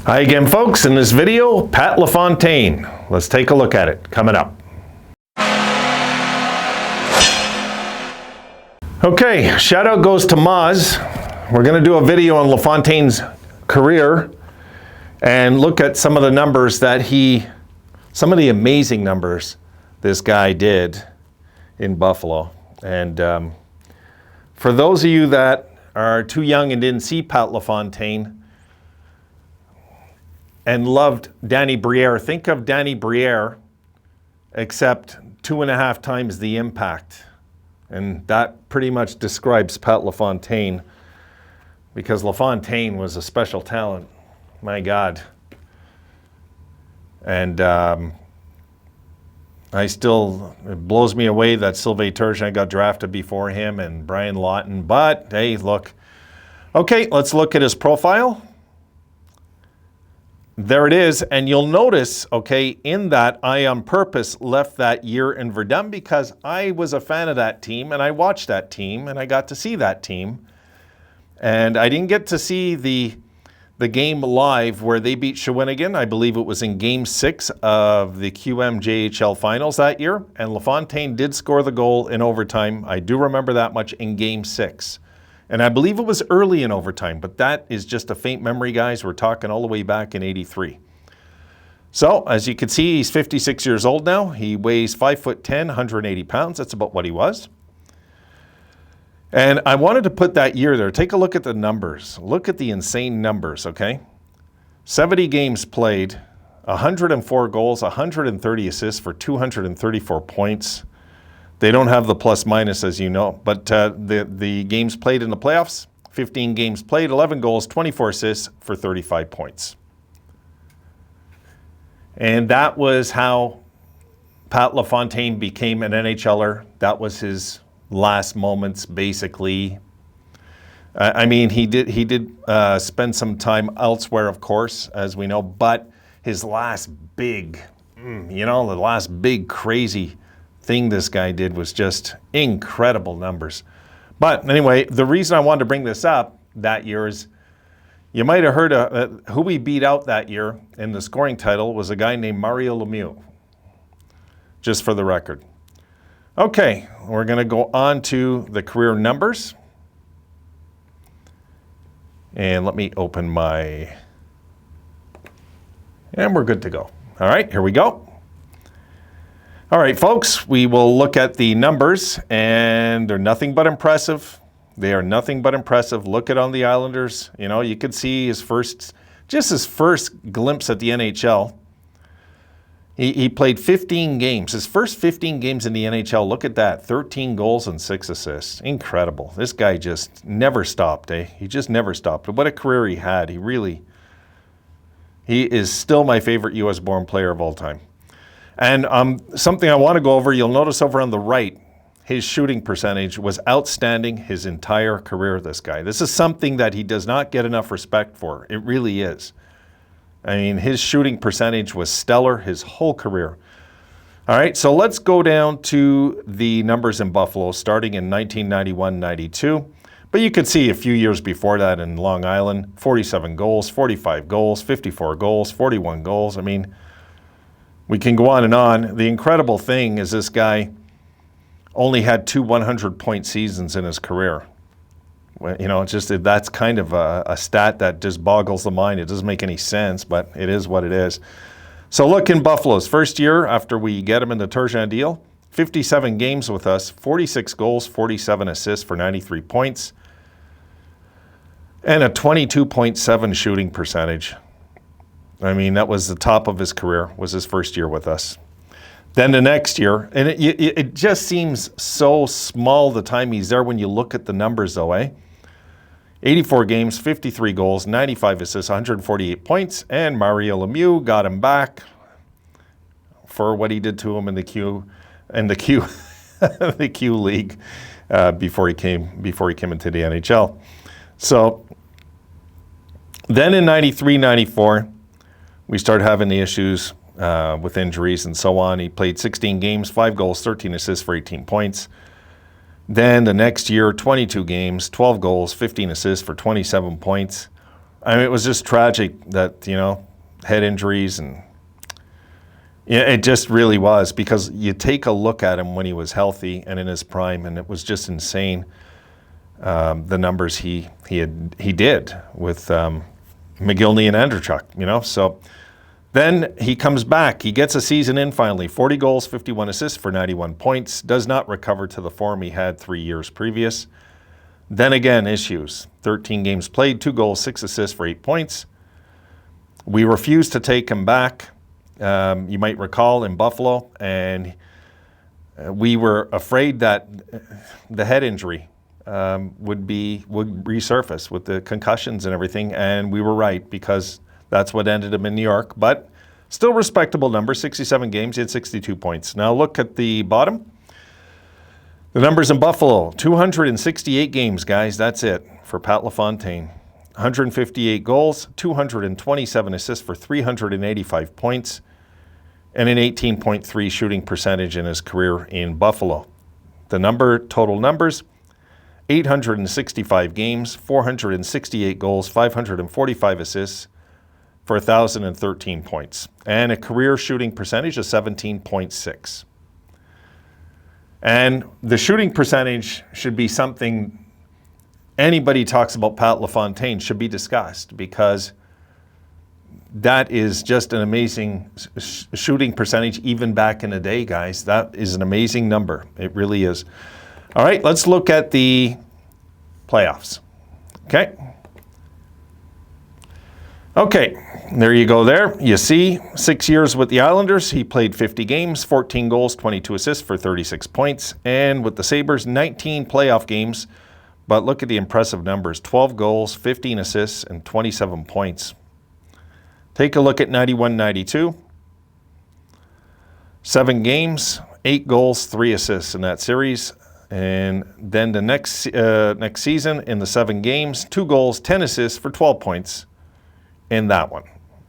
Hi again, folks. In this video, Pat Lafontaine. Let's take a look at it. Coming up. Okay, shout out goes to Maz. We're going to do a video on Lafontaine's career and look at some of the numbers that some of the amazing numbers this guy did in Buffalo. And for those of you that are too young and didn't see Pat Lafontaine and loved Danny Briere, think of Danny Briere, except 2.5 times the impact. And that pretty much describes Pat Lafontaine, because Lafontaine was a special talent. My God. And it blows me away that Sylvain Turgeon got drafted before him and Brian Lawton. But hey, look. Okay, let's look at his profile. There it is, and you'll notice, okay, in that I on purpose left that year in Verdun because I was a fan of that team and I watched that team and I got to see that team. And I didn't get to see the game live where they beat Shawinigan. I believe it was in Game 6 of the QM-JHL Finals that year, and Lafontaine did score the goal in overtime. I do remember that much in Game 6. And I believe it was early in overtime, but that is just a faint memory, guys. We're talking all the way back in '83. So, as you can see, he's 56 years old now. He weighs 5'10", 180 pounds. That's about what he was. And I wanted to put that year there. Take a look at the numbers. Look at the insane numbers, okay? 70 games played, 104 goals, 130 assists for 234 points. They don't have the plus minus, as you know, but the games played in the playoffs, 15 games played, 11 goals, 24 assists for 35 points. And that was how Pat Lafontaine became an NHLer. That was his last moments, basically. I mean, he did spend some time elsewhere, of course, as we know, but his last big, the last big crazy thing this guy did was just incredible numbers. But anyway, the reason I wanted to bring this up that year is you might have heard who we beat out that year in the scoring title was a guy named Mario Lemieux, just for the record. Okay, we're going to go on to the career numbers. And let me open and we're good to go. All right, here we go. All right, folks, we will look at the numbers, and they're nothing but impressive. They are nothing but impressive. Look at on the Islanders. You could see his first glimpse at the NHL. He played 15 games. His first 15 games in the NHL, look at that, 13 goals and 6 assists. Incredible. This guy just never stopped, eh? He just never stopped. What a career he had. He is still my favorite U.S.-born player of all time. And something I want to go over, you'll notice over on the right, his shooting percentage was outstanding his entire career, this guy. This is something that he does not get enough respect for. It really is. I mean, his shooting percentage was stellar his whole career. All right, so let's go down to the numbers in Buffalo, starting in 1991-92. But you could see a few years before that in Long Island, 47 goals, 45 goals, 54 goals, 41 goals. I mean, we can go on and on. The incredible thing is this guy only had 2 100-point seasons in his career. That's kind of a stat that just boggles the mind. It doesn't make any sense, but it is what it is. So look, in Buffalo's first year after we get him in the Turgeon deal, 57 games with us, 46 goals, 47 assists for 93 points, and a 22.7 shooting percentage. I mean, that was the top of his career, was his first year with us. Then the next year, and it just seems so small the time he's there when you look at the numbers though, eh? 84 games, 53 goals, 95 assists, 148 points, and Mario Lemieux got him back for what he did to him in the Q the Q League before he came into the NHL. So then in 93-94, we started having the issues with injuries and so on. He played 16 games, 5 goals, 13 assists for 18 points. Then the next year, 22 games, 12 goals, 15 assists for 27 points. I mean, it was just tragic that, head injuries, and it just really was, because you take a look at him when he was healthy and in his prime, and it was just insane, the numbers he did with McGillney and Andrechuk, So then he comes back. He gets a season in finally. 40 goals, 51 assists for 91 points. Does not recover to the form he had 3 years previous. Then again, issues. 13 games played, 2 goals, 6 assists for 8 points. We refused to take him back, you might recall, in Buffalo. And we were afraid that the head injury would resurface with the concussions and everything. And we were right, because that's what ended him in New York, but still respectable number, 67 games, he had 62 points. Now look at the bottom. The numbers in Buffalo, 268 games, guys, that's it for Pat Lafontaine. 158 goals, 227 assists for 385 points, and an 18.3 shooting percentage in his career in Buffalo. The total numbers, 865 games, 468 goals, 545 assists, for 1,013 points, and a career shooting percentage of 17.6. And the shooting percentage should be something anybody talks about Pat Lafontaine should be discussed, because that is just an amazing shooting percentage even back in the day, guys. That is an amazing number. It really is. All right, let's look at the playoffs. Okay, there you go there. You see, 6 years with the Islanders. He played 50 games, 14 goals, 22 assists for 36 points. And with the Sabres, 19 playoff games. But look at the impressive numbers, 12 goals, 15 assists, and 27 points. Take a look at 91-92. 7 games, 8 goals, 3 assists in that series. And then the next season, in the 7 games, 2 goals, 10 assists for 12 points in that one.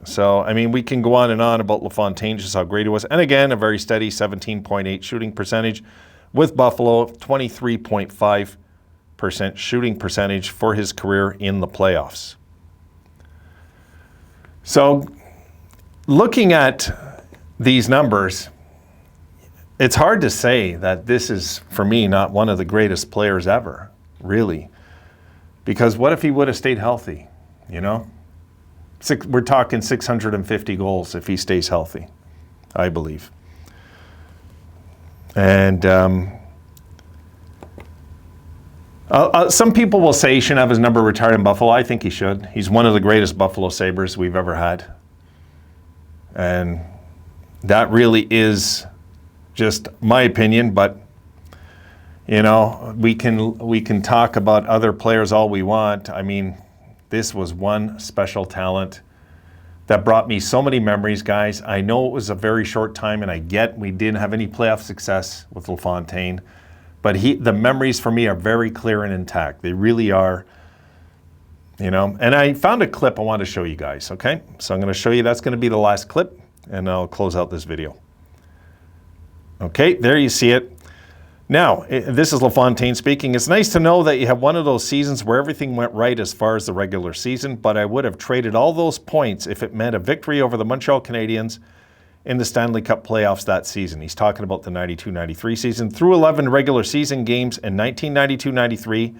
So, I mean, we can go on and on about Lafontaine, just how great he was. And again, a very steady 17.8 shooting percentage with Buffalo, 23.5% shooting percentage for his career in the playoffs. So, looking at these numbers, it's hard to say that this is, for me, not one of the greatest players ever, really. Because what if he would have stayed healthy, We're talking 650 goals if he stays healthy, I believe. And some people will say he shouldn't have his number retired in Buffalo. I think he should. He's one of the greatest Buffalo Sabres we've ever had. And that really is just my opinion, but we can talk about other players all we want. I mean, this was one special talent that brought me so many memories, guys. I know it was a very short time, and I get we didn't have any playoff success with Lafontaine, but the memories for me are very clear and intact. They really are, And I found a clip I want to show you guys, okay? So I'm going to show you. That's going to be the last clip, and I'll close out this video. Okay, there you see it. Now, this is Lafontaine speaking. It's nice to know that you have one of those seasons where everything went right as far as the regular season, but I would have traded all those points if it meant a victory over the Montreal Canadiens in the Stanley Cup playoffs that season. He's talking about the 92-93 season. Through 11 regular season games in 1992-93,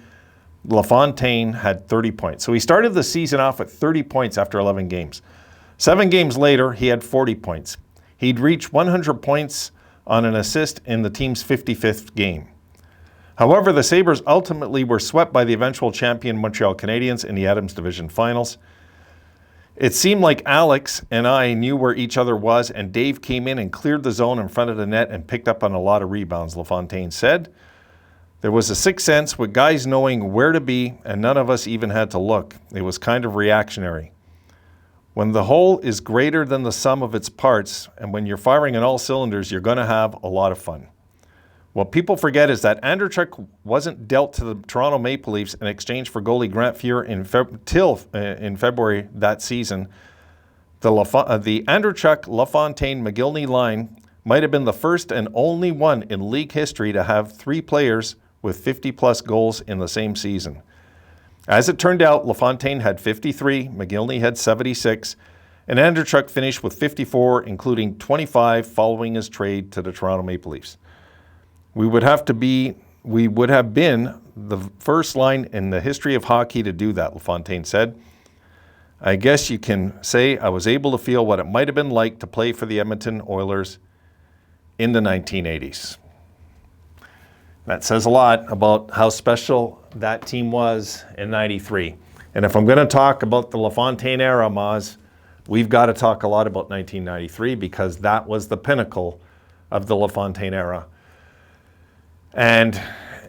Lafontaine had 30 points. So he started the season off with 30 points after 11 games. 7 games later, he had 40 points. He'd reached 100 points on an assist in the team's 55th game. However, the Sabres ultimately were swept by the eventual champion Montreal Canadiens in the Adams Division Finals. It seemed like Alex and I knew where each other was, and Dave came in and cleared the zone in front of the net and picked up on a lot of rebounds, Lafontaine said. There was a sixth sense with guys knowing where to be, and none of us even had to look. It was kind of reactionary. When the whole is greater than the sum of its parts, and when you're firing on all cylinders, you're going to have a lot of fun. What people forget is that Andrechuk wasn't dealt to the Toronto Maple Leafs in exchange for goalie Grant Fuhr in February that season. The Andrechuk-Lafontaine McGillney line might have been the first and only one in league history to have 3 players with 50-plus goals in the same season. As it turned out, Lafontaine had 53, McGillney had 76, and Andreychuk finished with 54, including 25 following his trade to the Toronto Maple Leafs. We would have been the first line in the history of hockey to do that, Lafontaine said. I guess you can say I was able to feel what it might have been like to play for the Edmonton Oilers in the 1980s. That says a lot about how special that team was in 93. And if I'm going to talk about the Lafontaine era, Maz, we've got to talk a lot about 1993 because that was the pinnacle of the Lafontaine era. And,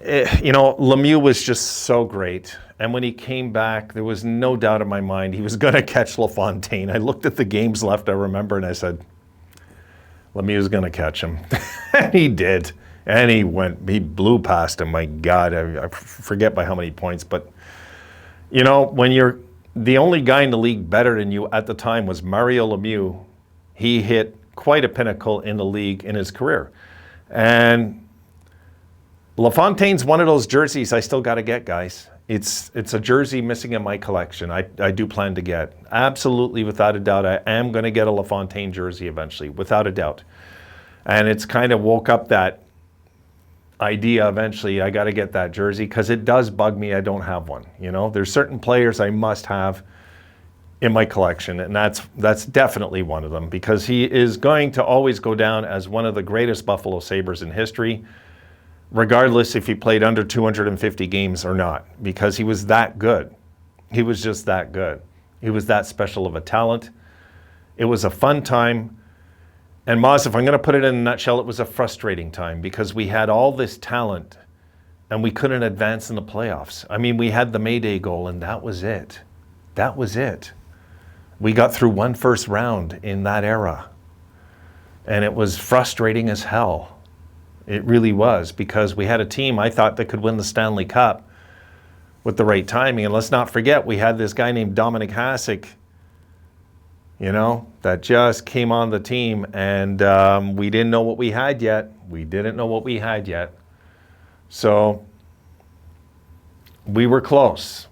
Lemieux was just so great. And when he came back, there was no doubt in my mind he was going to catch Lafontaine. I looked at the games left, I remember, and I said, Lemieux's going to catch him. And he did. And he blew past him. My God, I forget by how many points. But, when you're the only guy in the league better than you at the time was Mario Lemieux, he hit quite a pinnacle in the league in his career. And Lafontaine's one of those jerseys I still got to get, guys. It's a jersey missing in my collection. I do plan to get. Absolutely, without a doubt, I am going to get a Lafontaine jersey eventually, without a doubt. And it's kind of woke up that idea eventually. I got to get that jersey because it does bug me I don't have one. There's certain players I must have in my collection, and that's definitely one of them because he is going to always go down as one of the greatest Buffalo Sabres in history, regardless if he played under 250 games or not, because he was that good. He was just that good. He was that special of a talent. It was a fun time. And Maz, if I'm going to put it in a nutshell, it was a frustrating time because we had all this talent and we couldn't advance in the playoffs. I mean, we had the Mayday goal and that was it. That was it. We got through one first round in that era. And it was frustrating as hell. It really was, because we had a team I thought that could win the Stanley Cup with the right timing. And let's not forget, we had this guy named Dominic Hasek, that just came on the team, and we didn't know what we had yet. So we were close.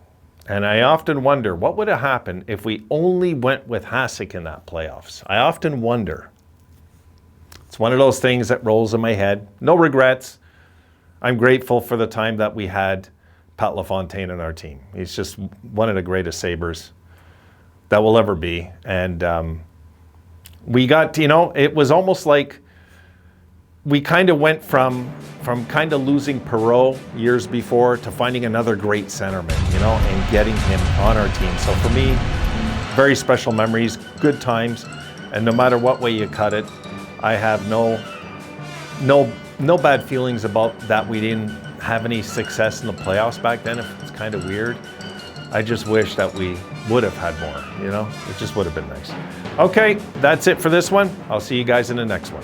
And I often wonder, what would have happened if we only went with Hasek in that playoffs? I often wonder. It's one of those things that rolls in my head. No regrets. I'm grateful for the time that we had Pat Lafontaine on our team. He's just one of the greatest Sabres that will ever be. And we got, it was almost like we kind of went from kind of losing Perreault years before to finding another great centerman, and getting him on our team. So for me, very special memories, good times, and no matter what way you cut it, I have no bad feelings about that we didn't have any success in the playoffs back then. It's kind of weird. I just wish that we would have had more, It just would have been nice. Okay, that's it for this one. I'll see you guys in the next one.